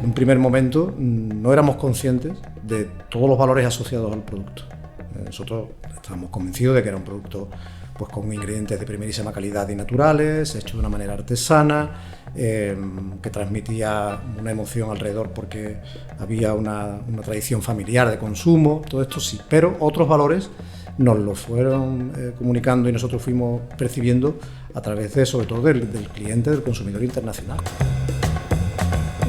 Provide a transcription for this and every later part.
en un primer momento no éramos conscientes de todos los valores asociados al producto. Nosotros estábamos convencidos de que era un producto pues, con ingredientes de primerísima calidad y naturales, hecho de una manera artesana, que transmitía una emoción alrededor porque había una tradición familiar de consumo, todo esto sí, pero otros valores nos lo fueron comunicando y nosotros fuimos percibiendo a través de, sobre todo, del cliente, del consumidor internacional.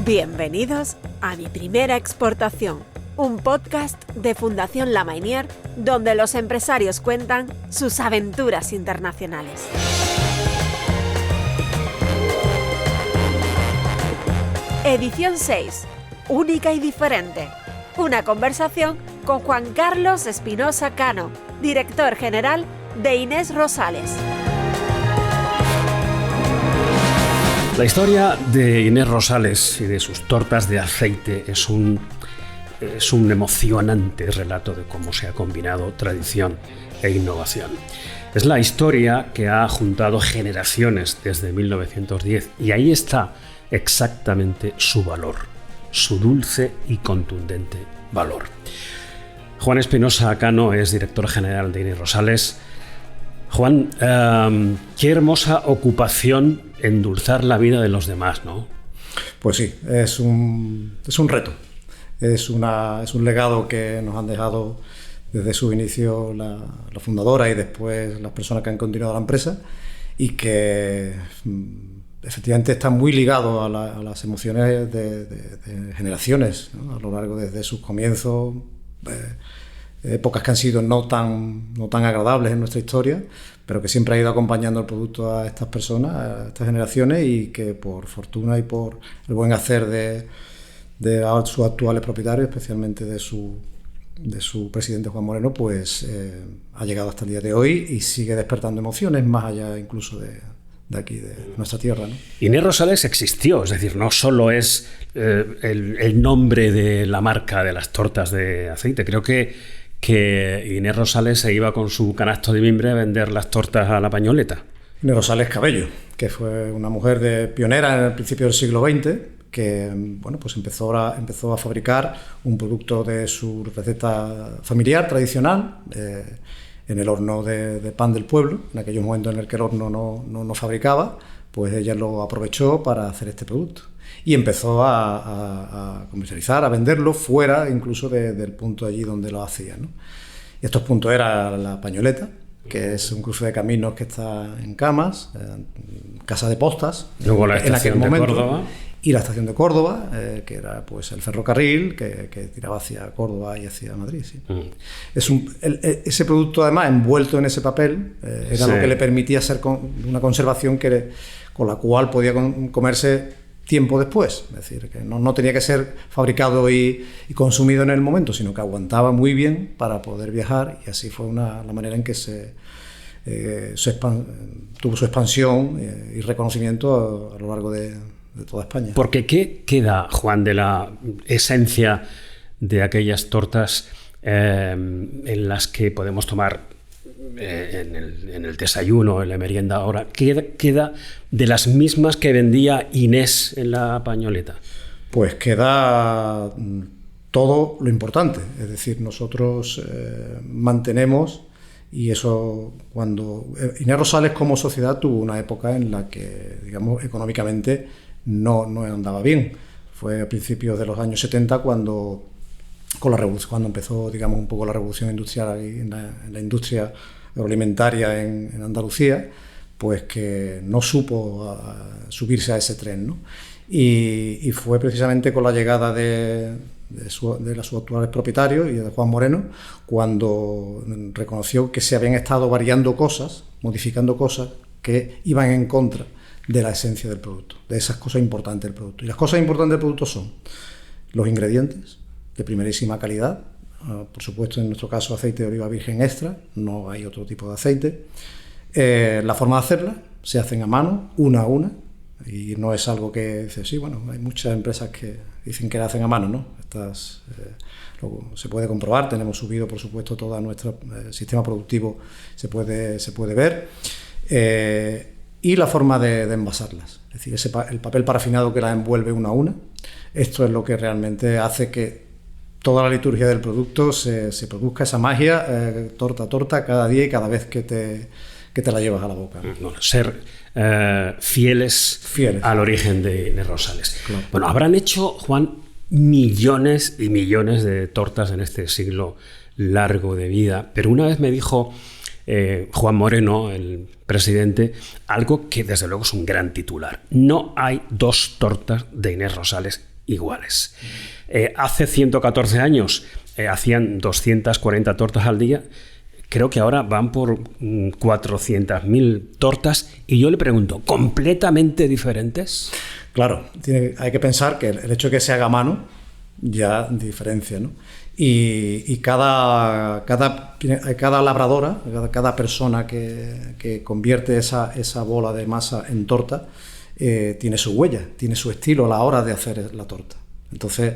Bienvenidos a Mi Primera Exportación, un podcast de Fundación La Maynier, donde los empresarios cuentan sus aventuras internacionales. Edición 6, única y diferente. Una conversación con Juan Carlos Espinosa Cano, director general de Inés Rosales. La historia de Inés Rosales y de sus tortas de aceite es un emocionante relato de cómo se ha combinado tradición e innovación. Es la historia que ha juntado generaciones desde 1910 y ahí está exactamente su valor, su dulce y contundente valor. Juan Espinosa Cano es director general de Inés Rosales. Juan, qué hermosa ocupación endulzar la vida de los demás, ¿no? Pues sí, es un reto. Es un legado que nos han dejado desde su inicio la fundadora y después las personas que han continuado la empresa y que efectivamente está muy ligado a las emociones de generaciones, ¿no? A lo largo desde sus comienzos, épocas que han sido no tan agradables en nuestra historia, pero que siempre ha ido acompañando el producto a estas personas, a estas generaciones, y que por fortuna y por el buen hacer de sus actuales propietarios, especialmente de su presidente Juan Moreno, pues ha llegado hasta el día de hoy y sigue despertando emociones más allá incluso de aquí, de nuestra tierra, ¿no? Inés Rosales existió, es decir, no solo es el nombre de la marca de las tortas de aceite. Creo que Inés Rosales se iba con su canasto de mimbre a vender las tortas a la pañoleta. Inés Rosales Cabello, que fue una mujer pionera en el principio del siglo XX, que bueno, pues empezó a fabricar un producto de su receta familiar tradicional, en el horno de pan del pueblo. En aquellos momentos en el que el horno no fabricaba, pues ella lo aprovechó para hacer este producto y empezó a comercializar, a venderlo fuera incluso del punto allí donde lo hacía, ¿no? Y estos puntos era la Pañoleta, que es un cruce de caminos que está en Camas, casa de postas, luego la estación de Córdoba, y la estación de Córdoba, que era pues el ferrocarril que tiraba hacia Córdoba y hacia Madrid. Sí. Ese producto, además, envuelto en ese papel, era lo que le permitía hacer una conservación con la cual podía comerse tiempo después. Es decir, que no tenía que ser fabricado y consumido en el momento, sino que aguantaba muy bien para poder viajar, y así fue la manera en que tuvo su expansión y reconocimiento a lo largo de toda España. Porque ¿qué queda, Juan, de la esencia de aquellas tortas en las que podemos tomar en el desayuno, en la merienda ahora? ¿Queda de las mismas que vendía Inés en la Pañoleta? Pues queda todo lo importante. Es decir, nosotros mantenemos, y eso cuando Inés Rosales como sociedad tuvo una época en la que, digamos, económicamente no andaba bien. Fue a principios de los años 70 cuando empezó, digamos, un poco la revolución industrial en la industria agroalimentaria en Andalucía, pues que no supo subirse a ese tren, ¿no? Y fue precisamente con la llegada de sus actuales propietarios y de Juan Moreno cuando reconoció que se habían estado variando cosas, modificando cosas que iban en contra de la esencia del producto, de esas cosas importantes del producto. Y las cosas importantes del producto son los ingredientes de primerísima calidad, por supuesto en nuestro caso aceite de oliva virgen extra, no hay otro tipo de aceite, la forma de hacerla, se hacen a mano, una a una, y no es algo que dice, sí, bueno, hay muchas empresas que dicen que la hacen a mano, ¿no? Estas se puede comprobar, tenemos subido por supuesto todo nuestro sistema productivo, se puede ver, y la forma de envasarlas, es decir, el papel parafinado que la envuelve una a una, esto es lo que realmente hace que toda la liturgia del producto se produzca esa magia, torta a torta, cada día y cada vez que te la llevas a la boca. Bueno, ser fieles al origen de Inés Rosales. Claro. Bueno, habrán hecho, Juan, millones y millones de tortas en este siglo largo de vida, pero una vez me dijo Juan Moreno, el presidente, algo que desde luego es un gran titular: no hay dos tortas de Inés Rosales iguales. Hace 114 años hacían 240 tortas al día. Creo que ahora van por 400.000 tortas, y yo le pregunto, ¿completamente diferentes? Claro, hay que pensar que el hecho de que se haga a mano ya diferencia, ¿no? Y cada labradora, cada persona que convierte esa bola de masa en torta, tiene su huella, tiene su estilo a la hora de hacer la torta. Entonces,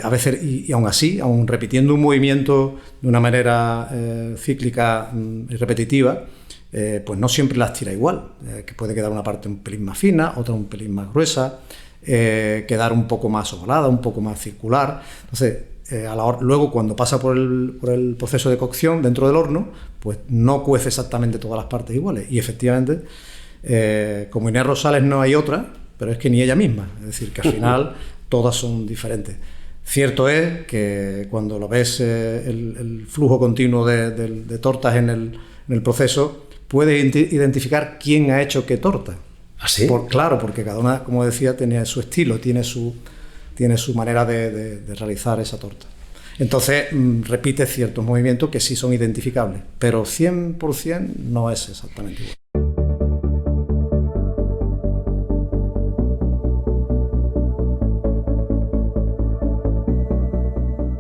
a veces, y aún así, aún repitiendo un movimiento de una manera cíclica y repetitiva, pues no siempre las tira igual, que puede quedar una parte un pelín más fina, otra un pelín más gruesa, quedar un poco más ovalada, un poco más circular. Entonces, luego cuando pasa por el proceso de cocción dentro del horno, pues no cuece exactamente todas las partes iguales. Y efectivamente, como Inés Rosales no hay otra, pero es que ni ella misma, es decir, que al final todas son diferentes. Cierto es que cuando lo ves el flujo continuo de tortas en el proceso, puedes identificar quién ha hecho qué torta. ¿Ah, sí? Claro, porque cada una, como decía, tiene su estilo, tiene su manera de realizar esa torta. Entonces, repite ciertos movimientos que sí son identificables, pero 100% no es exactamente igual.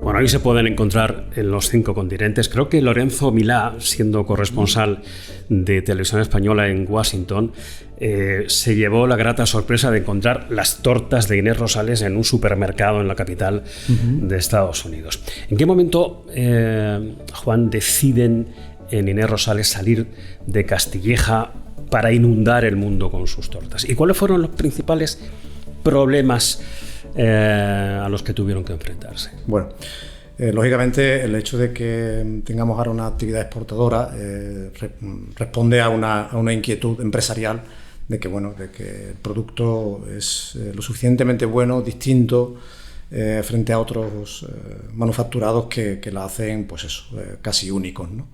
Bueno, ahí se pueden encontrar en los 5 continentes. Creo que Lorenzo Milá, siendo corresponsal de Televisión Española en Washington, se llevó la grata sorpresa de encontrar las tortas de Inés Rosales en un supermercado en la capital de Estados Unidos. ¿En qué momento, Juan, deciden en Inés Rosales salir de Castilleja para inundar el mundo con sus tortas? ¿Y cuáles fueron los principales problemas a los que tuvieron que enfrentarse? Bueno, lógicamente el hecho de que tengamos ahora una actividad exportadora responde a una inquietud empresarial de que el producto es lo suficientemente bueno, distinto, frente a otros manufacturados que la hacen, pues eso, casi únicos, ¿no?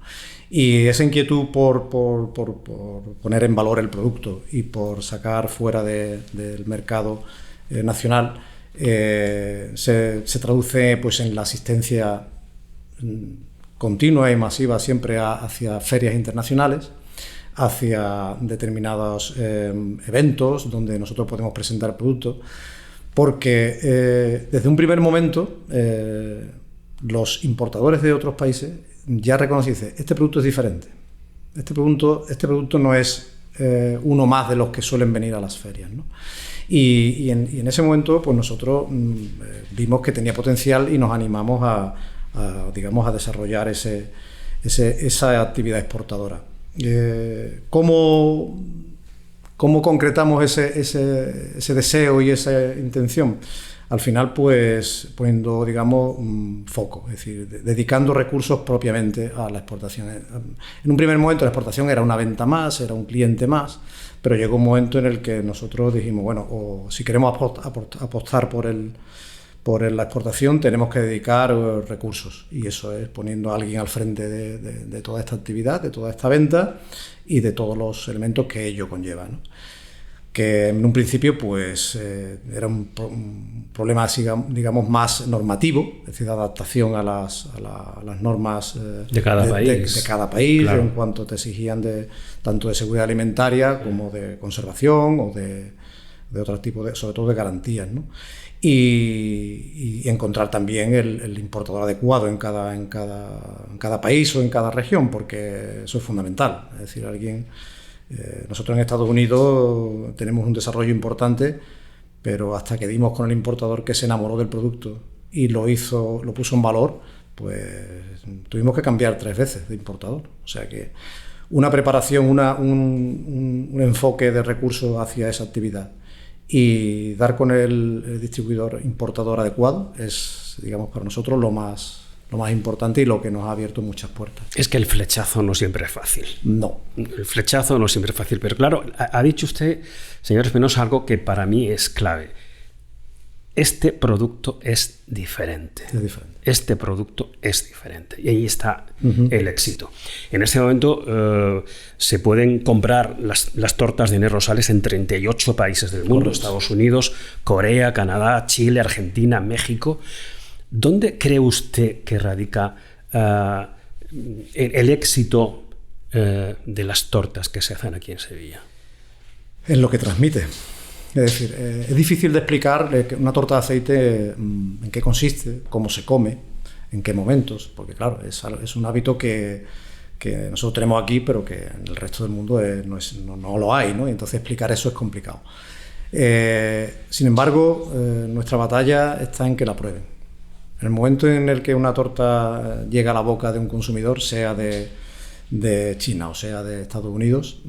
Y esa inquietud por poner en valor el producto y por sacar fuera del mercado nacional se traduce pues en la asistencia continua y masiva siempre hacia ferias internacionales, hacia determinados eventos donde nosotros podemos presentar productos, porque desde un primer momento los importadores de otros países ya reconocen, este producto es diferente, este producto no es uno más de los que suelen venir a las ferias, ¿no? Y en ese momento pues nosotros vimos que tenía potencial y nos animamos a desarrollar esa actividad exportadora. ¿Cómo concretamos ese deseo y esa intención? Al final, pues poniendo, foco, es decir, dedicando recursos propiamente a la exportación. En un primer momento la exportación era una venta más, era un cliente más, pero llegó un momento en el que nosotros dijimos, o si queremos apostar por la exportación, tenemos que dedicar recursos, y eso es poniendo a alguien al frente de toda esta actividad, de toda esta venta y de todos los elementos que ello conlleva, ¿no? Que en un principio pues era un problema más normativo, es decir, de adaptación a las normas de cada país, de cada país, claro, en cuanto te exigían tanto de seguridad alimentaria como de conservación o de otro tipo sobre todo de garantías, ¿no? Y encontrar también el importador adecuado en cada país o en cada región, porque eso es fundamental. Es decir, nosotros en Estados Unidos tenemos un desarrollo importante, pero hasta que dimos con el importador que se enamoró del producto y lo puso en valor, pues tuvimos que cambiar 3 veces de importador. O sea que una preparación, un enfoque de recursos hacia esa actividad y dar con el distribuidor importador adecuado es, digamos, para nosotros lo más importante y lo que nos ha abierto muchas puertas. Es que el flechazo no siempre es fácil. No. El flechazo no siempre es fácil, pero claro, ha dicho usted, señor Espinosa, algo que para mí es clave. Este producto es diferente. Es diferente. Este producto es diferente. Y ahí está el éxito. En este momento se pueden comprar las tortas de Inés Rosales en 38 países del mundo. Correcto. Estados Unidos, Corea, Canadá, Chile, Argentina, México. ¿Dónde cree usted que radica el éxito de las tortas que se hacen aquí en Sevilla? En lo que transmite. Es decir, es difícil de explicar una torta de aceite en qué consiste, cómo se come, en qué momentos, porque claro, es un hábito que nosotros tenemos aquí, pero que en el resto del mundo no lo hay, ¿no? Y entonces explicar eso es complicado. Sin embargo, nuestra batalla está en que la prueben. En el momento en el que una torta llega a la boca de un consumidor, sea de China o sea de Estados Unidos,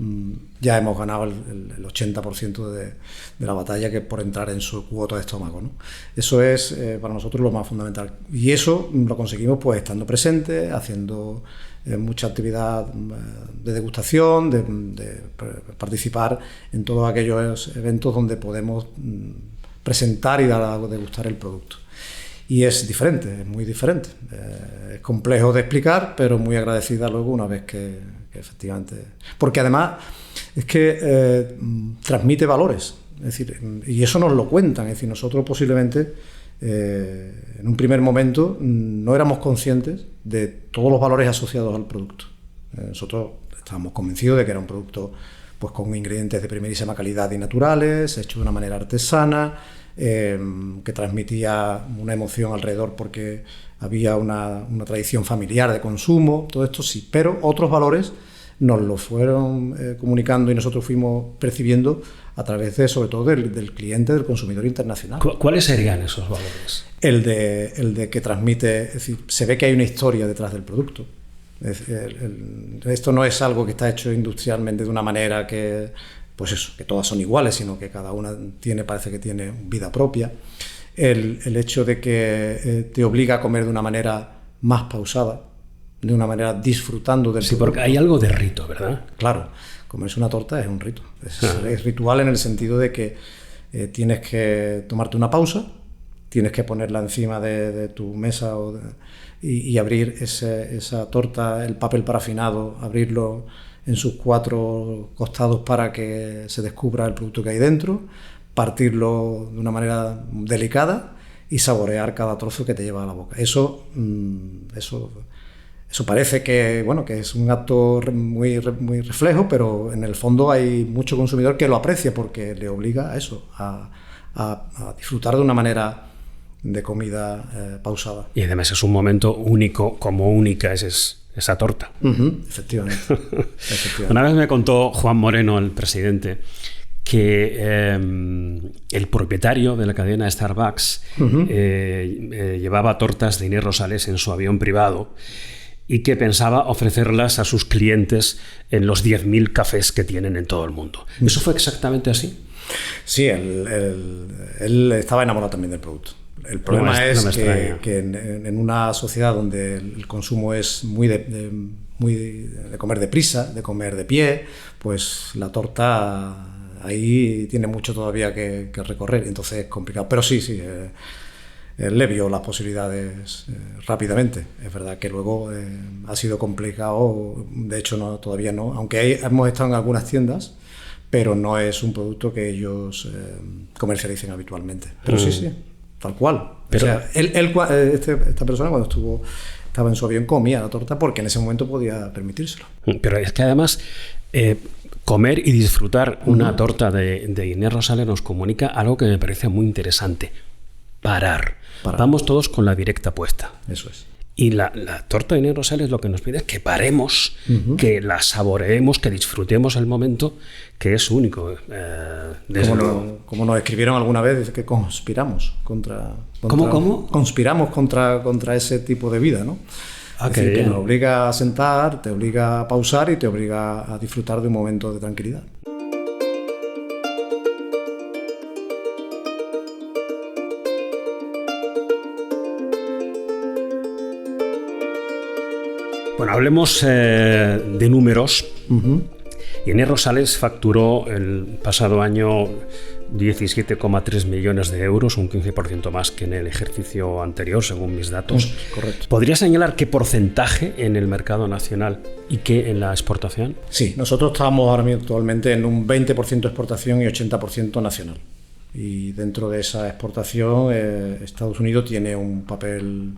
ya hemos ganado el 80% de la batalla, que es por entrar en su cuota de estómago, ¿no? Eso es para nosotros lo más fundamental. Y eso lo conseguimos pues estando presentes, haciendo mucha actividad de degustación, de participar en todos aquellos eventos donde podemos presentar y dar a degustar el producto. Y es diferente, es muy diferente. Es complejo de explicar, pero muy agradecida luego una vez que efectivamente... Porque además es que transmite valores, es decir, y eso nos lo cuentan. Es decir, nosotros posiblemente en un primer momento no éramos conscientes de todos los valores asociados al producto. Nosotros estábamos convencidos de que era un producto pues con ingredientes de primerísima calidad y naturales, hecho de una manera artesana, que transmitía una emoción alrededor porque había una tradición familiar de consumo, todo esto sí, pero otros valores nos lo fueron comunicando y nosotros fuimos percibiendo a través sobre todo del cliente, del consumidor internacional. ¿Cuáles serían esos valores? El de que transmite, es decir, se ve que hay una historia detrás del producto. Esto no es algo que está hecho industrialmente de una manera que todas son iguales, sino que cada una parece que tiene vida propia. El hecho de que te obliga a comer de una manera más pausada, de una manera disfrutando del producto. Sí, porque hay algo de rito, ¿verdad? Claro, comerse una torta es un rito. Es ritual en el sentido de que tienes que tomarte una pausa, tienes que ponerla encima de tu mesa y abrir esa torta, el papel parafinado, abrirlo en sus 4 costados para que se descubra el producto que hay dentro, partirlo de una manera delicada y saborear cada trozo que te lleva a la boca. Eso parece que es un acto muy reflejo, pero en el fondo hay mucho consumidor que lo aprecia porque le obliga a eso, a disfrutar de una manera de comida pausada. Y además es un momento único, como única es esa torta. Efectivamente. Una vez me contó Juan Moreno, el presidente, que el propietario de la cadena Starbucks llevaba tortas de Inés Rosales en su avión privado y que pensaba ofrecerlas a sus clientes en los 10.000 cafés que tienen en todo el mundo. ¿Eso fue exactamente así? Sí, él estaba enamorado también del producto. El problema es que en una sociedad donde el consumo es muy de comer deprisa, de comer de pie, pues la torta ahí tiene mucho todavía que recorrer, entonces es complicado. Pero sí, él le vio las posibilidades rápidamente. Es verdad que luego ha sido complicado, de hecho todavía no, aunque hemos estado en algunas tiendas, pero no es un producto que ellos comercialicen habitualmente. Pero sí. Tal cual. Pero, o sea, esta persona cuando estaba en su avión comía la torta porque en ese momento podía permitírselo. Pero es que además comer y disfrutar una torta de Inés Rosales nos comunica algo que me parece muy interesante. Parar. Vamos todos con la directa puesta. Eso es. Y la torta de Inés Rosales lo que nos pide es que paremos, que la saboreemos, que disfrutemos el momento, que es único. Como nos escribieron alguna vez, dice que conspiramos contra ¿Cómo? Conspiramos contra ese tipo de vida, ¿no? Es decir, que nos obliga a sentar, te obliga a pausar y te obliga a disfrutar de un momento de tranquilidad. Bueno, hablemos de números. Inés Rosales facturó el pasado año 17,3 millones de euros, un 15% más que en el ejercicio anterior, según mis datos. Correcto. ¿Podría señalar qué porcentaje en el mercado nacional y qué en la exportación? Sí, nosotros estamos ahora mismo actualmente en un 20% exportación y 80% nacional. Y dentro de esa exportación, Estados Unidos tiene un papel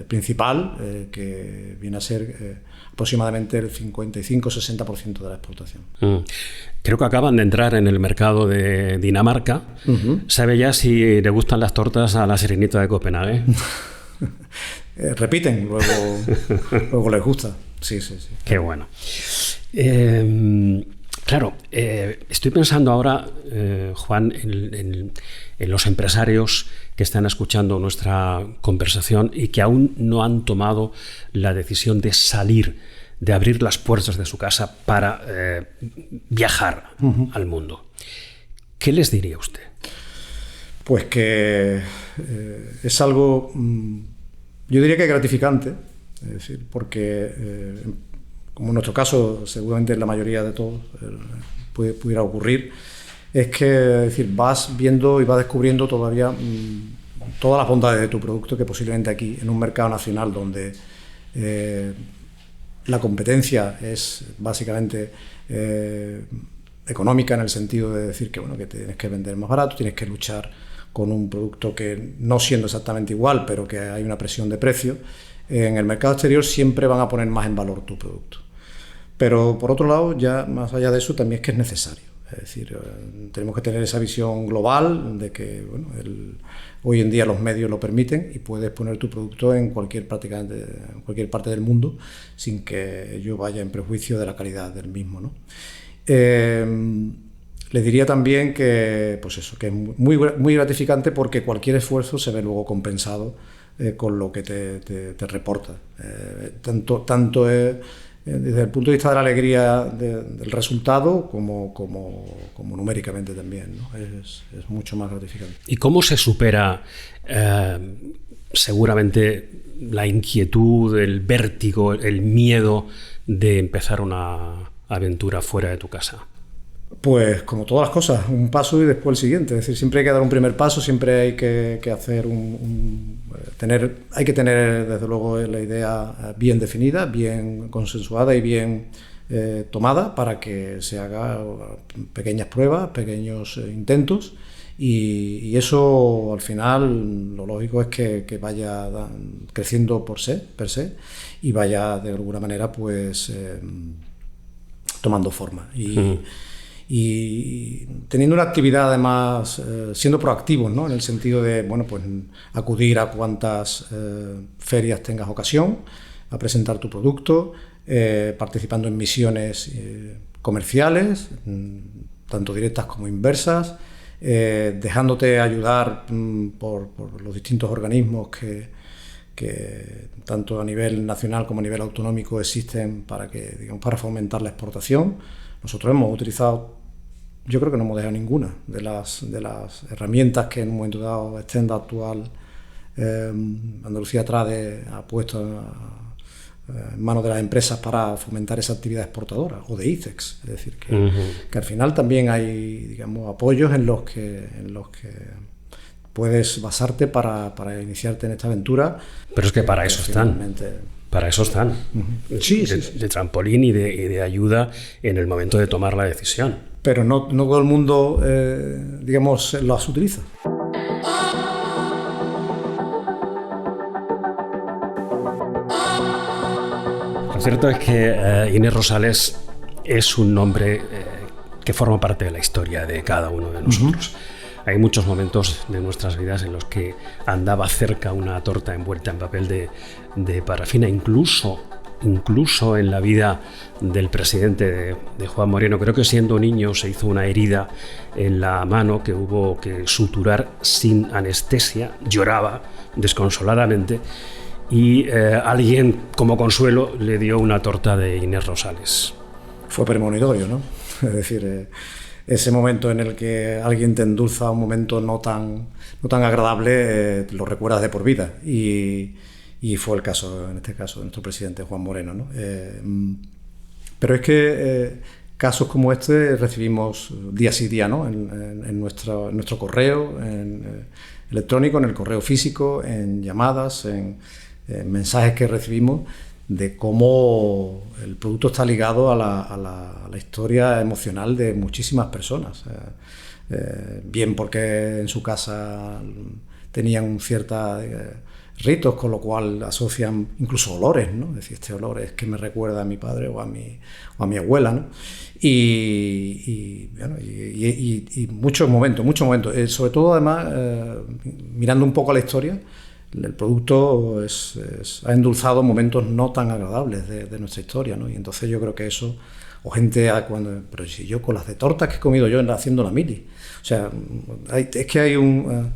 principal, que viene a ser aproximadamente el 55-60% de la exportación. Creo que acaban de entrar en el mercado de Dinamarca. ¿Sabe ya si le gustan las tortas a la Sirenita de Copenhague? Repiten, luego les gusta. Sí. Qué bueno. Claro, estoy pensando ahora, Juan, en los empresarios que están escuchando nuestra conversación y que aún no han tomado la decisión de salir, de abrir las puertas de su casa para viajar al mundo. ¿Qué les diría usted? Pues que es algo, yo diría que gratificante, es decir, porque como en nuestro caso, seguramente en la mayoría de todos pudiera ocurrir, es que es decir, vas viendo y vas descubriendo todavía todas las bondades de tu producto, que posiblemente aquí, en un mercado nacional donde la competencia es básicamente económica, en el sentido de decir que, bueno, que tienes que vender más barato, tienes que luchar con un producto que, no siendo exactamente igual, pero que hay una presión de precio, en el mercado exterior siempre van a poner más en valor tu producto. Pero por otro lado, ya más allá de eso, también es que es necesario. Es decir, tenemos que tener esa visión global de que, bueno, hoy en día los medios lo permiten y puedes poner tu producto en prácticamente en cualquier parte del mundo sin que yo vaya en prejuicio de la calidad del mismo, ¿no? Les diría también que, pues eso, que es muy gratificante, porque cualquier esfuerzo se ve luego compensado con lo que te reporta. Tanto desde el punto de vista de la alegría del resultado como numéricamente también, ¿no? Es mucho más gratificante. ¿Y cómo se supera seguramente la inquietud, el vértigo, el miedo de empezar una aventura fuera de tu casa? Pues como todas las cosas, un paso y después el siguiente. Es decir, siempre hay que dar un primer paso, siempre hay que hacer hay que tener desde luego la idea bien definida, bien consensuada y bien tomada, para que se haga pequeñas pruebas, pequeños intentos, y eso al final lo lógico es que vaya creciendo per se, y vaya de alguna manera pues tomando forma. Y teniendo una actividad, además, siendo proactivos, ¿no? En el sentido de, bueno, pues acudir a cuantas ferias tengas ocasión a presentar tu producto, participando en misiones comerciales, tanto directas como inversas, dejándote ayudar por los distintos organismos que tanto a nivel nacional como a nivel autonómico existen para fomentar la exportación. Nosotros hemos utilizado, yo creo que no hemos dejado ninguna de las herramientas que en un momento dado Extenda actual Andalucía Trade ha puesto en manos de las empresas para fomentar esa actividad exportadora, o de ICEX. Es decir, que al final también hay, digamos, apoyos en los que puedes basarte para iniciarte en esta aventura. Pero es que para eso están. Para eso están. Sí. De trampolín y de ayuda en el momento de tomar la decisión. Pero no todo el mundo, digamos, las utiliza. Lo cierto es que Inés Rosales es un nombre que forma parte de la historia de cada uno de nosotros. Hay muchos momentos de nuestras vidas en los que andaba cerca una torta envuelta en papel de parafina, incluso en la vida del presidente de Juan Moreno. Creo que siendo niño se hizo una herida en la mano que hubo que suturar sin anestesia, lloraba desconsoladamente, y alguien como consuelo le dio una torta de Inés Rosales. Fue premonitorio, ¿no? Es decir, ese momento en el que alguien te endulza un momento no tan agradable, lo recuerdas de por vida. Y y fue el caso, en este caso, de nuestro presidente Juan Moreno, ¿no? Pero es que casos como este recibimos día sí día, ¿no? en nuestro correo electrónico, en el correo físico, en llamadas, en mensajes que recibimos, de cómo el producto está ligado a la historia emocional de muchísimas personas. Bien porque en su casa tenían ciertos ritos, con lo cual asocian incluso olores, ¿no? Es decir, este olor es que me recuerda a mi padre o a mi abuela, ¿no? Y muchos momentos, sobre todo además, mirando un poco a la historia, el producto ha endulzado momentos no tan agradables de nuestra historia, ¿no? Y entonces yo creo que eso, o gente pero si yo con las de tortas que he comido yo haciendo la mili, o sea, es que hay un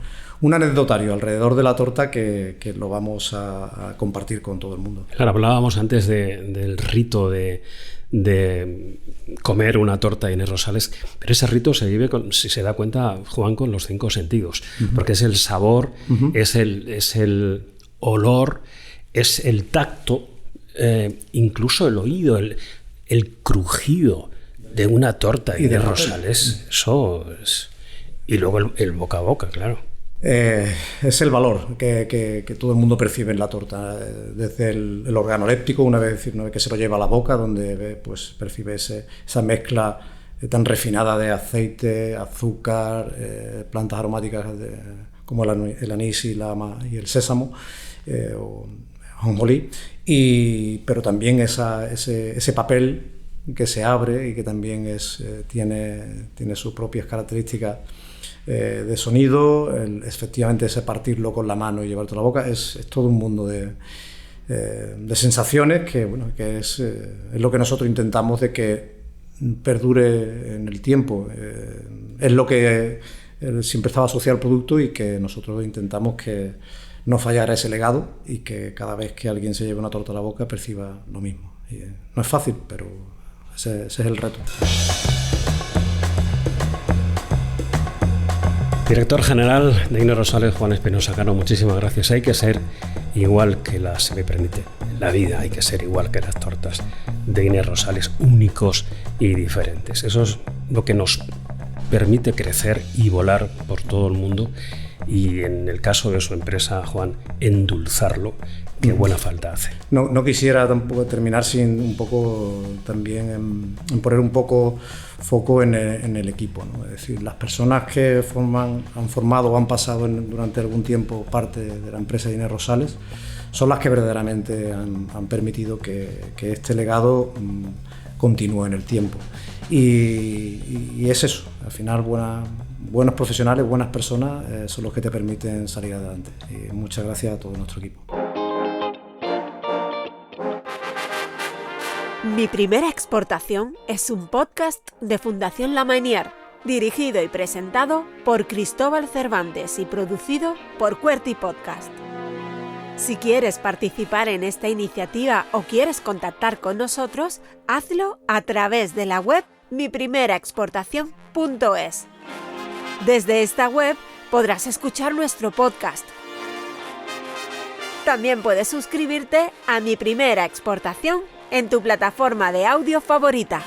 anecdotario alrededor de la torta que lo vamos a compartir con todo el mundo. Claro, hablábamos antes del rito de comer una torta de Inés Rosales, pero ese rito se vive, si se da cuenta, Juan, con los 5 sentidos, porque es el sabor, es el olor, es el tacto, incluso el oído, el crujido de una torta de Inés Rosales, eso es... Y luego el boca a boca, claro. Es el valor que todo el mundo percibe en la torta, desde el organoléptico, una vez que se lo lleva a la boca, donde pues percibe esa mezcla tan refinada de aceite, azúcar, plantas aromáticas como el anís y el sésamo, o ajonjolí, pero también ese papel que se abre y que también tiene sus propias características de sonido, efectivamente ese partirlo con la mano y llevártelo a la boca, es todo un mundo de sensaciones que es lo que nosotros intentamos de que perdure en el tiempo. Es lo que siempre estaba asociado al producto y que nosotros intentamos que no fallara ese legado y que cada vez que alguien se lleve una torta a la boca perciba lo mismo. Y, no es fácil, pero ese es el reto. Director general de Inés Rosales, Juan Espinosa Cano, muchísimas gracias. Hay que ser igual que se me permite la vida, hay que ser igual que las tortas de Inés Rosales, únicos y diferentes. Eso es lo que nos permite crecer y volar por todo el mundo y, en el caso de su empresa, Juan, endulzarlo, que buena falta hace. No quisiera tampoco terminar sin un poco también en poner un poco foco en el equipo, ¿no? Es decir, las personas que han formado o han pasado durante algún tiempo parte de la empresa de Inés Rosales son las que verdaderamente han permitido que este legado continúe en el tiempo. Y es eso, al final buenos profesionales, buenas personas son los que te permiten salir adelante. Y muchas gracias a todo nuestro equipo. Mi primera exportación es un podcast de Fundación La Meunier, dirigido y presentado por Cristóbal Cervantes y producido por QWERTY Podcast. Si quieres participar en esta iniciativa o quieres contactar con nosotros, hazlo a través de la web miprimeraexportacion.es. Desde esta web podrás escuchar nuestro podcast. También puedes suscribirte a Mi Primera Exportación en tu plataforma de audio favorita.